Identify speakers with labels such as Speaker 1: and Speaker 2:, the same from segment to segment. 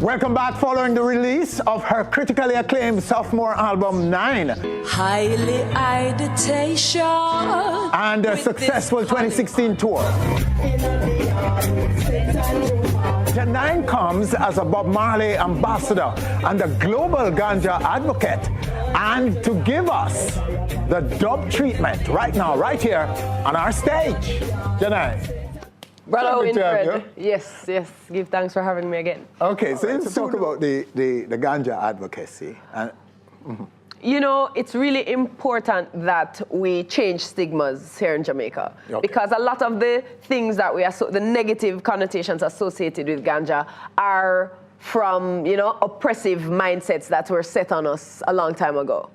Speaker 1: Welcome back following the release of her critically acclaimed sophomore album, 9.
Speaker 2: Highly ideation.
Speaker 1: And a successful 2016 tour. JAH9 comes as a Bob Marley ambassador and a global ganja advocate. And to give us the dub treatment right now, right here on our stage, JAH9.
Speaker 3: Brother Winfred, yes, give thanks for having me again.
Speaker 1: Okay, so let's talk about the ganja advocacy.
Speaker 3: You know, it's really important that we change stigmas here in Jamaica. Okay. Because a lot of the things that the negative connotations associated with ganja are from, you know, oppressive mindsets that were set on us a long time ago.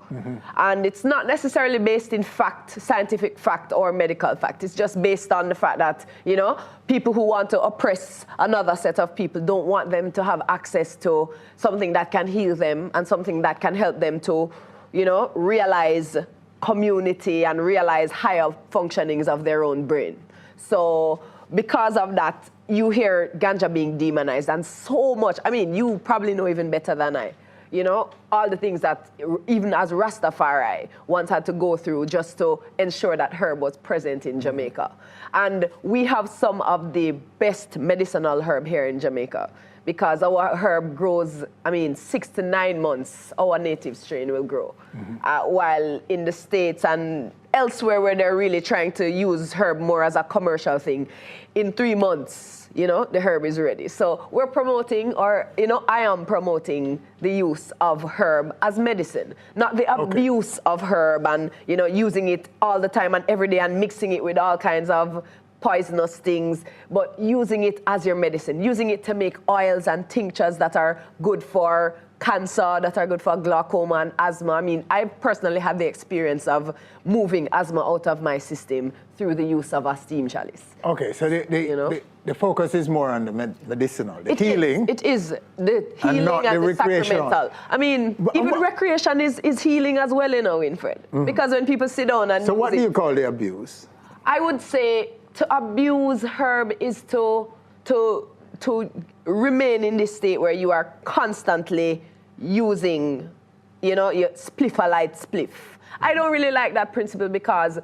Speaker 3: And it's not necessarily based in fact, scientific fact or medical fact. It's just based on the fact that, you know, people who want to oppress another set of people don't want them to have access to something that can heal them and something that can help them to, you know, realize community and realize higher functionings of their own brain. So because of that, you hear ganja being demonized and so much. I mean, you probably know even better than I. You know, all the things that even as Rastafari once had to go through just to ensure that herb was present in Jamaica. And we have some of the best medicinal herb here in Jamaica because our herb grows, I mean, 6 to 9 months, our native strain will grow. While in the States and elsewhere where they're really trying to use herb more as a commercial thing, in 3 months, you know, the herb is ready. So we're promoting, or, you know, I am promoting the use of herb as medicine, not the abuse of herb and, you know, using it all the time and every day and mixing it with all kinds of poisonous things, but using it as your medicine, using it to make oils and tinctures that are good for cancer, that are good for glaucoma and asthma. I mean, I personally had the experience of moving asthma out of my system through the use of a steam chalice. Okay, so the focus is more on the medicinal, the healing. It is the healing and not the sacramental. I mean, even recreation is healing as well, you know, Winfred. Because when people sit down and so what do you call the abuse? I would say to abuse herb is to remain in this state where you are constantly using, you know, your spliff-a-light spliff. I don't really like that principle because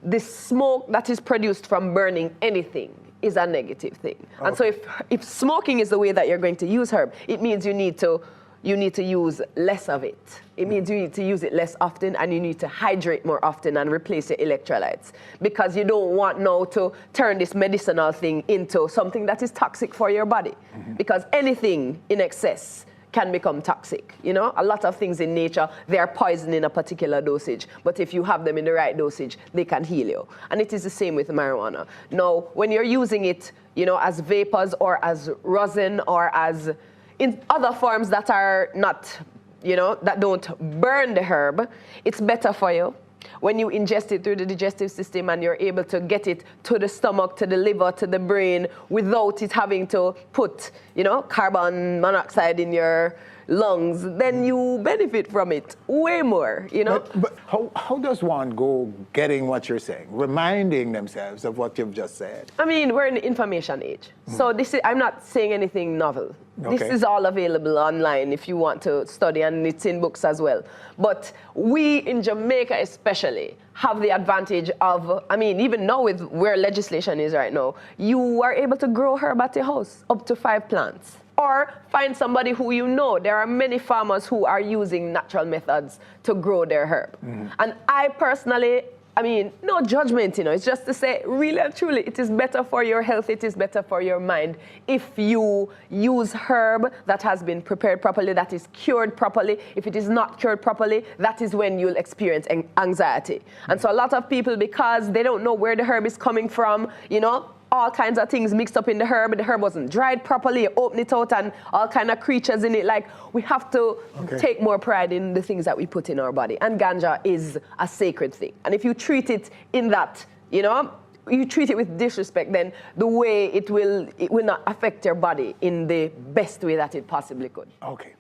Speaker 3: the smoke that is produced from burning anything is a negative thing. Okay. And so if smoking is the way that you're going to use herb, it means you need to use less of it. It means you need to use it less often and you need to hydrate more often and replace your electrolytes because you don't want now to turn this medicinal thing into something that is toxic for your body. Because anything in excess can become toxic. You know, a lot of things in nature, they are poison in a particular dosage, but if you have them in the right dosage, they can heal you. And it is the same with marijuana. Now, when you're using it, you know, as vapors or as rosin or as in other forms that are not, you know, that don't burn the herb, it's better for you. When you ingest it through the digestive system and you're able to get it to the stomach, to the liver, to the brain, without it having to put, you know, carbon monoxide in your lungs, then you benefit from it way more, you know? But how does one go getting what you're saying, reminding themselves of what you've just said? I mean, we're in the information age. So this is, I'm not saying anything novel. This is all available online if you want to study, and it's in books as well. But we in Jamaica especially have the advantage of, I mean, even now with where legislation is right now, you are able to grow herb at your house, up to 5 plants. Or find somebody who you know. There are many farmers who are using natural methods to grow their herb. And I personally, I mean, no judgment, you know, it's just to say, really and truly, it is better for your health, it is better for your mind if you use herb that has been prepared properly, that is cured properly. If it is not cured properly, that is when you'll experience anxiety. And so a lot of people, because they don't know where the herb is coming from, you know, all kinds of things mixed up in the herb wasn't dried properly, you open it out and all kind of creatures in it. Like, we have to take more pride in the things that we put in our body. And ganja is a sacred thing. And if you treat it in that, you know, you treat it with disrespect, then the way it will not affect your body in the best way that it possibly could. Okay.